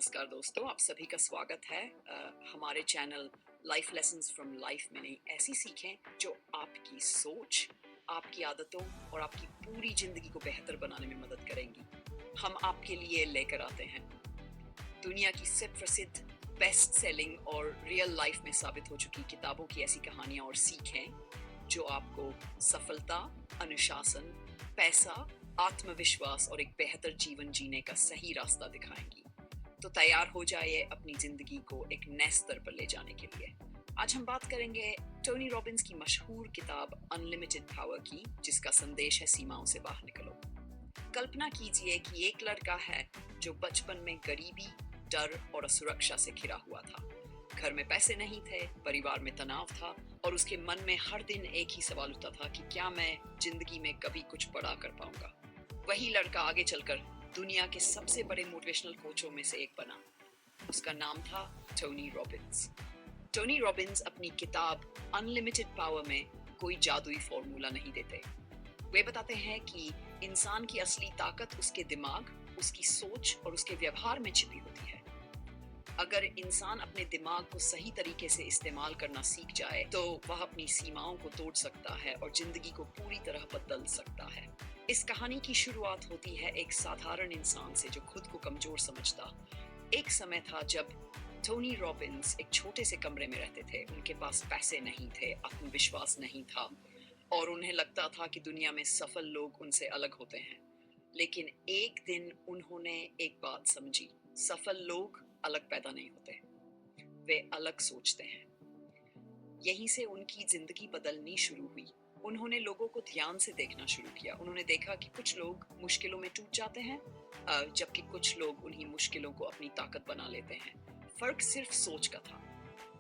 नमस्कार दोस्तों, आप सभी का स्वागत है हमारे channel life lessons from life में। नहीं, ऐसी सीखें जो आपकी सोच, आपकी आदतों और आपकी पूरी जिंदगी को बेहतर बनाने में मदद करेंगी। हम आपके लिए लेकर आते हैं दुनिया की सब प्रसिद्ध, बेस्ट सेलिंग और रियल लाइफ में साबित हो चुकी किताबों की ऐसी कहानियां और सीखें जो आपको सफलता, अनुशासन, पैसा, आत्मविश्वास और एक बेहतर जीवन जीने का सही रास्ता दिखाएंगी। तो तैयार हो जाइए अपनी जिंदगी को एक नए स्तर पर ले जाने के लिए। आज हम बात करेंगे टोनी रॉबिन्स की मशहूर किताब अनलिमिटेड पावर की, जिसका संदेश है सीमाओं से बाहर निकलो। कल्पना कीजिए कि एक लड़का है जो बचपन में गरीबी, डर और असुरक्षा से घिरा हुआ था। घर में पैसे नहीं थे, परिवार में तनाव था और उसके मन में हर दिन एक ही सवाल उठता था कि क्या मैं जिंदगी में कभी कुछ बड़ा कर पाऊंगा। वही लड़का आगे चलकर दुनिया के सबसे बड़े मोटिवेशनल कोचों में से एक बना। उसका नाम था टोनी रॉबिन्स। टोनी रॉबिन्स अपनी किताब अनलिमिटेड पावर में कोई जादुई फॉर्मूला नहीं देते। वे बताते हैं कि इंसान की असली ताकत उसके दिमाग, उसकी सोच और उसके व्यवहार में छिपी होती है। अगर इंसान अपने दिमाग को सही तरीके से इस्तेमाल करना सीख जाए तो वह अपनी सीमाओं को तोड़ सकता है और जिंदगी को पूरी तरह बदल सकता है। इस कहानी की शुरुआत होती है एक साधारण इंसान से जो खुद को कमजोर समझता। एक समय था जब टोनी रॉबिन्स एक छोटे से कमरे में रहते थे। उनके पास पैसे नहीं थे, आत्मविश्वास नहीं था और उन्हें लगता था कि दुनिया में सफल लोग उनसे अलग होते हैं। लेकिन एक दिन उन्होंने एक बात समझी, सफल लोग अलग पैदा नहीं होते, वे अलग सोचते हैं। यहीं से उनकी जिंदगी बदलनी शुरू हुई। उन्होंने लोगों को ध्यान से देखना शुरू किया। उन्होंने देखा कि कुछ लोग मुश्किलों में टूट जाते हैं, जबकि कुछ लोग उन्हीं मुश्किलों को अपनी ताकत बना लेते हैं। फर्क सिर्फ सोच का था।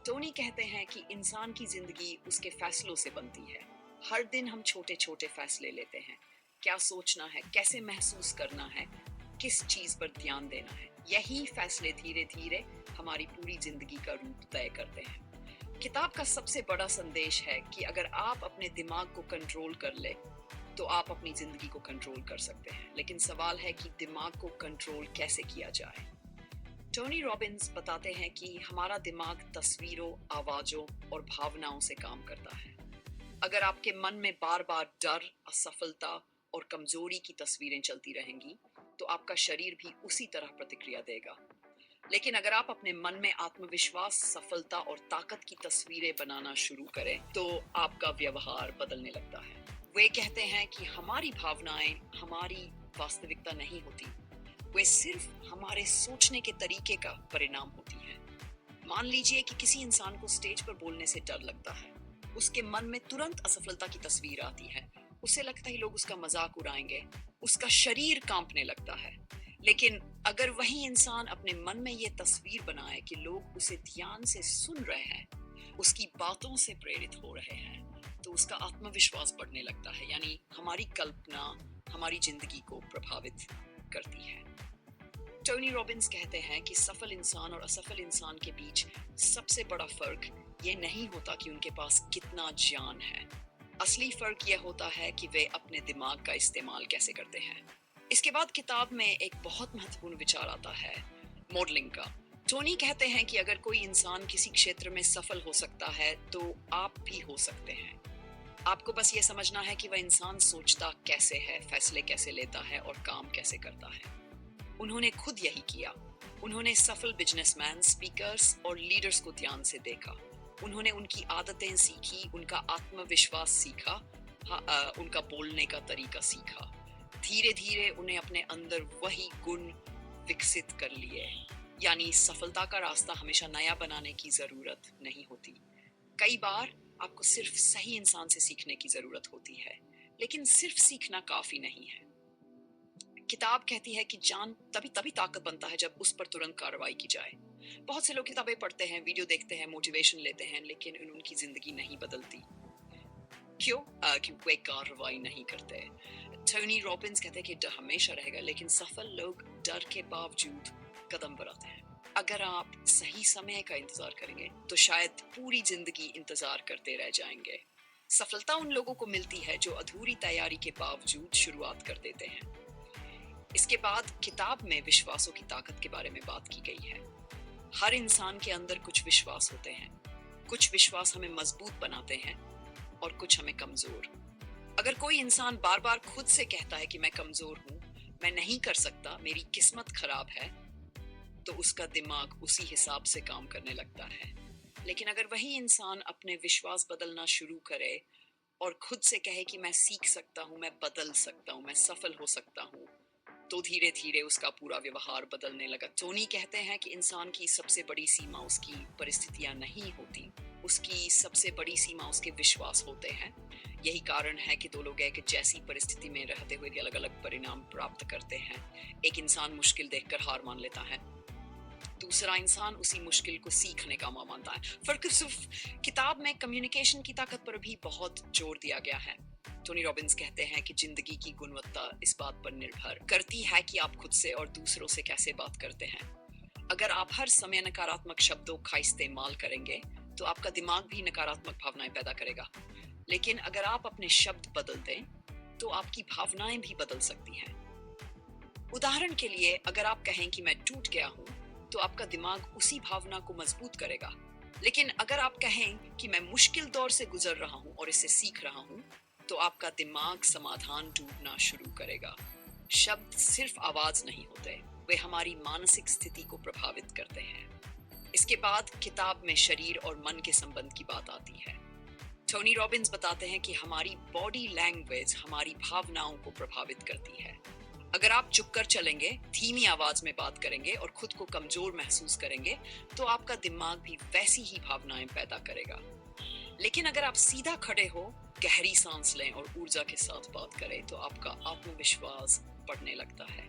टोनी कहते हैं कि इंसान की जिंदगी उसके फैसलों से बनती है। हर दिन हम छोटे छोटे फैसले लेते हैं, क्या सोचना है, कैसे महसूस करना है, किस चीज पर ध्यान देना है। यही फैसले धीरे धीरे हमारी पूरी जिंदगी का रूप तय करते हैं। किताब का सबसे बड़ा संदेश है कि अगर आप अपने दिमाग को कंट्रोल कर ले तो आप अपनी जिंदगी को कंट्रोल कर सकते हैं। लेकिन सवाल है कि दिमाग को कंट्रोल कैसे किया जाए। टोनी रॉबिन्स बताते हैं कि हमारा दिमाग तस्वीरों, आवाजों और भावनाओं से काम करता है। अगर आपके मन में बार बार डर, असफलता और कमजोरी की तस्वीरें चलती रहेंगी तो आपका शरीर भी उसी तरह प्रतिक्रिया देगा। लेकिन अगर आप अपने मन में आत्मविश्वास, सफलता और ताकत की तस्वीरें बनाना शुरू करें तो आपका व्यवहार बदलने लगता है। वे कहते हैं कि हमारी भावनाएं हमारी वास्तविकता नहीं होती, वे सिर्फ हमारे सोचने के तरीके का परिणाम होती हैं। मान लीजिए कि किसी इंसान को स्टेज पर बोलने से डर लगता है। उसके मन में तुरंत असफलता की तस्वीर आती है। उसे लगता है लोग उसका मजाक उड़ाएंगे, उसका शरीर कांपने लगता है। लेकिन अगर वही इंसान अपने मन में ये तस्वीर बनाए कि लोग उसे ध्यान से सुन रहे हैं, उसकी बातों से प्रेरित हो रहे हैं, तो उसका आत्मविश्वास बढ़ने लगता है। यानी हमारी कल्पना हमारी जिंदगी को प्रभावित करती है। टोनी रॉबिन्स कहते हैं कि सफल इंसान और असफल इंसान के बीच सबसे बड़ा फर्क ये नहीं होता कि उनके पास कितना ज्ञान है। असली फर्क यह होता है कि वे अपने दिमाग का इस्तेमाल कैसे करते हैं। इसके बाद किताब में एक बहुत महत्वपूर्ण विचार आता है, मॉडलिंग का। टोनी कहते हैं कि अगर कोई इंसान किसी क्षेत्र में सफल हो सकता है तो आप भी हो सकते हैं। आपको बस ये समझना है कि वह इंसान सोचता कैसे है, फैसले कैसे लेता है और काम कैसे करता है। उन्होंने खुद यही किया। उन्होंने सफल बिजनेसमैन, स्पीकर्स और लीडर्स को ध्यान से देखा। उन्होंने उनकी आदतें सीखी, उनका आत्मविश्वास सीखा, उनका बोलने का तरीका सीखा। धीरे धीरे उन्हें अपने अंदर वही गुण विकसित कर लिए। यानी सफलता का रास्ता हमेशा नया बनाने की जरूरत नहीं होती। कई बार आपको सिर्फ सही इंसान से सीखने की जरूरत होती है, लेकिन सिर्फ सीखना काफी नहीं है। किताब कहती है कि जान तभी ताकत बनता है जब उस पर तुरंत कार्रवाई की जाए। बहुत से लोग किताबें पढ़ते हैं, वीडियो देखते हैं, मोटिवेशन लेते हैं, लेकिन उनकी जिंदगी नहीं बदलती। क्यों? क्योंकि वे कार्रवाई नहीं करते। टोनी रॉबिन्स कहते हैं कि डर हमेशा रहेगा, लेकिन सफल लोग डर के बावजूद कदम बढ़ाते हैं। अगर आप सही समय का इंतजार करेंगे तो शायद पूरी जिंदगी इंतजार करते रह जाएंगे। सफलता उन लोगों को मिलती है जो अधूरी तैयारी के बावजूद शुरुआत कर देते हैं। इसके बाद किताब में विश्वासों की ताकत के बारे में बात की गई है। हर इंसान के अंदर कुछ विश्वास होते हैं। कुछ विश्वास हमें मजबूत बनाते हैं और कुछ हमें कमजोर। अगर कोई इंसान बार बार खुद से कहता है कि मैं कमजोर हूँ, मैं नहीं कर सकता, मेरी किस्मत खराब है, तो उसका दिमाग उसी हिसाब से काम करने लगता है। लेकिन अगर वही इंसान अपने विश्वास बदलना शुरू करे और खुद से कहे कि मैं सीख सकता हूँ, मैं बदल सकता हूँ, मैं सफल हो सकता हूँ, तो धीरे धीरे उसका पूरा व्यवहार बदलने लगा। टोनी कहते हैं कि इंसान की सबसे बड़ी सीमा उसकी परिस्थितियां नहीं होती, उसकी सबसे बड़ी सीमा उसके विश्वास होते हैं। यही कारण है कि दो लोग एक जैसी परिस्थिति में रहते हुए भी अलग अलग परिणाम प्राप्त करते हैं। एक इंसान मुश्किल देखकर हार मान लेता है, दूसरा इंसान उसी मुश्किल को सीखने का मौका मानता है। फर्क सिर्फ किताब में कम्युनिकेशन की ताकत पर भी बहुत जोर दिया गया है। टोनी रॉबिन्स कहते हैं कि जिंदगी की गुणवत्ता इस बात पर निर्भर करती है कि आप खुद से और दूसरों से कैसे बात करते हैं। अगर आप हर समय नकारात्मक शब्दों का इस्तेमाल करेंगे तो आपका दिमाग भी नकारात्मक भावनाएं पैदा करेगा। लेकिन अगर आप अपने शब्द बदल दें तो आपकी भावनाएं भी बदल सकती हैं। उदाहरण के लिए, अगर आप कहें कि मैं टूट गया हूं, तो आपका दिमाग उसी भावना को मजबूत करेगा। लेकिन अगर आप कहें कि मैं मुश्किल दौर से गुजर रहा हूं और इससे सीख रहा हूं, तो आपका दिमाग समाधान ढूंढना शुरू करेगा। शब्द सिर्फ आवाज नहीं होते, वे हमारी मानसिक स्थिति को प्रभावित करते हैं। इसके बाद किताब में शरीर और मन के संबंध की बात आती है। टोनी रॉबिन्स बताते हैं कि हमारी बॉडी लैंग्वेज हमारी भावनाओं को प्रभावित करती है। अगर आप चुप कर चलेंगे, धीमी आवाज में बात करेंगे और खुद को कमजोर महसूस करेंगे, तो आपका दिमाग भी वैसी ही भावनाएं पैदा करेगा। लेकिन अगर आप सीधा खड़े हो, गहरी सांस लें और ऊर्जा के साथ बात करें, तो आपका आत्मविश्वास बढ़ने लगता है।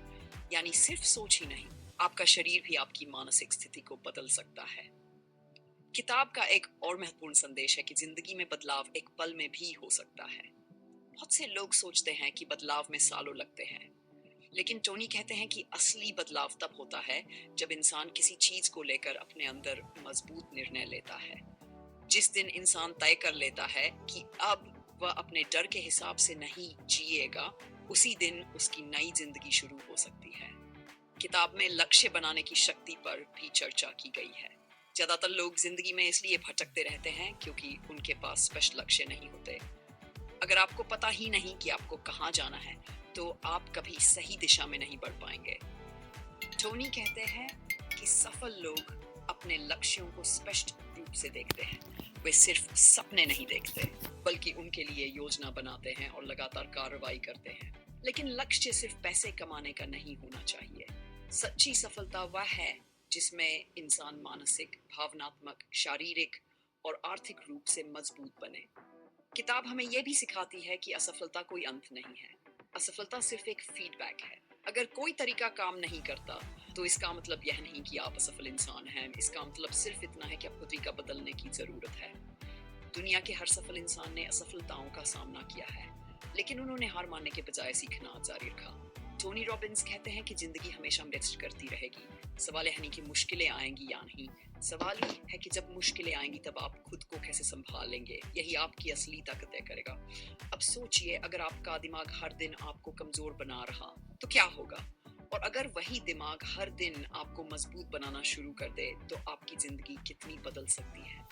यानी सिर्फ सोच ही नहीं, आपका शरीर भी आपकी मानसिक स्थिति को बदल सकता है। किताब का एक और महत्वपूर्ण संदेश है कि जिंदगी में बदलाव एक पल में भी हो सकता है। बहुत से लोग सोचते हैं कि बदलाव में सालों लगते हैं, लेकिन टोनी कहते हैं कि असली बदलाव तब होता है जब इंसान किसी चीज को लेकर अपने अंदर मजबूत निर्णय लेता है। जिस दिन इंसान तय कर लेता है कि अब वह अपने डर के हिसाब से नहीं जिएगा, उसी दिन उसकी नई जिंदगी शुरू हो सकती है। किताब में लक्ष्य बनाने की शक्ति पर भी चर्चा की गई है। ज्यादातर लोग जिंदगी में इसलिए भटकते रहते हैं क्योंकि उनके पास स्पष्ट लक्ष्य नहीं होते। अगर आपको पता ही नहीं कि आपको कहाँ जाना है, तो आप कभी सही दिशा में नहीं बढ़ पाएंगे। टोनी कहते हैं कि सफल लोग अपने लक्ष्यों को स्पष्ट रूप से देखते हैं। वे सिर्फ सपने नहीं देखते, बल्कि उनके लिए योजना बनाते हैं और लगातार कार्रवाई करते हैं। लेकिन लक्ष्य सिर्फ पैसे कमाने का नहीं होना चाहिए। सच्ची सफलता वह है जिसमें इंसान मानसिक, भावनात्मक, शारीरिक और आर्थिक रूप से मजबूत बने। किताब हमें यह भी सिखाती है कि असफलता कोई अंत नहीं है। असफलता सिर्फ एक फीडबैक है। अगर कोई तरीका काम नहीं करता, तो इसका मतलब यह नहीं कि आप असफल इंसान हैं। इसका मतलब सिर्फ इतना है कि आपको तरीका बदलने की जरूरत है। दुनिया के हर सफल इंसान ने असफलताओं का सामना किया है, लेकिन उन्होंने हार मानने के बजाय सीखना जारी रखा। टोनी रॉबिन्स कहते हैं कि जिंदगी हमेशा मदद करती रहेगी। सवाल यह नहीं कि मुश्किलें आएंगी या नहीं, सवाल ही है कि जब मुश्किलें आएंगी तब आप खुद को कैसे संभालेंगे। यही आपकी असली ताकत तय करेगा। अब सोचिए, अगर आपका दिमाग हर दिन आपको कमजोर बना रहा तो क्या होगा, और अगर वही दिमाग हर दिन आपको मजबूत बनाना शुरू कर दे, तो आपकी जिंदगी कितनी बदल सकती है।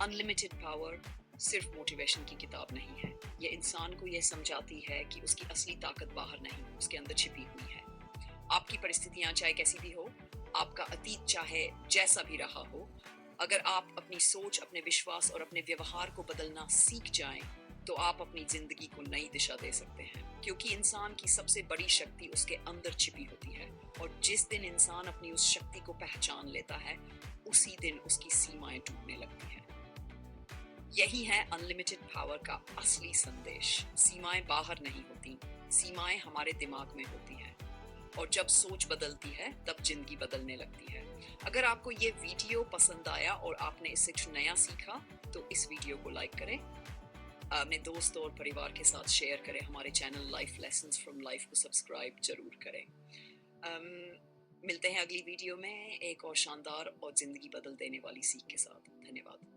अनलिमिटेड पावर सिर्फ मोटिवेशन की किताब नहीं है। यह इंसान को यह समझाती है कि उसकी असली ताकत बाहर नहीं, उसके अंदर छिपी हुई है। आपकी परिस्थितियां चाहे कैसी भी हो, आपका अतीत चाहे जैसा भी रहा हो, अगर आप अपनी सोच, अपने विश्वास और अपने व्यवहार को बदलना सीख जाएं, तो आप अपनी जिंदगी को नई दिशा दे सकते हैं। क्योंकि इंसान की सबसे बड़ी शक्ति उसके अंदर छिपी होती है, और जिस दिन इंसान अपनी उस शक्ति को पहचान लेता है, उसी दिन उसकी सीमाएं टूटने लगती हैं। यही है अनलिमिटेड पावर का असली संदेश। सीमाएं बाहर नहीं होती, सीमाएं हमारे दिमाग में होती हैं। और जब सोच बदलती है, तब जिंदगी बदलने लगती है। अगर आपको ये वीडियो पसंद आया और आपने इससे कुछ नया सीखा, तो इस वीडियो को लाइक करें, अपने दोस्तों और परिवार के साथ शेयर करें। हमारे channel life lessons from life को सब्सक्राइब जरूर करें। मिलते हैं अगली वीडियो में एक और शानदार और जिंदगी बदल देने वाली सीख के साथ। धन्यवाद।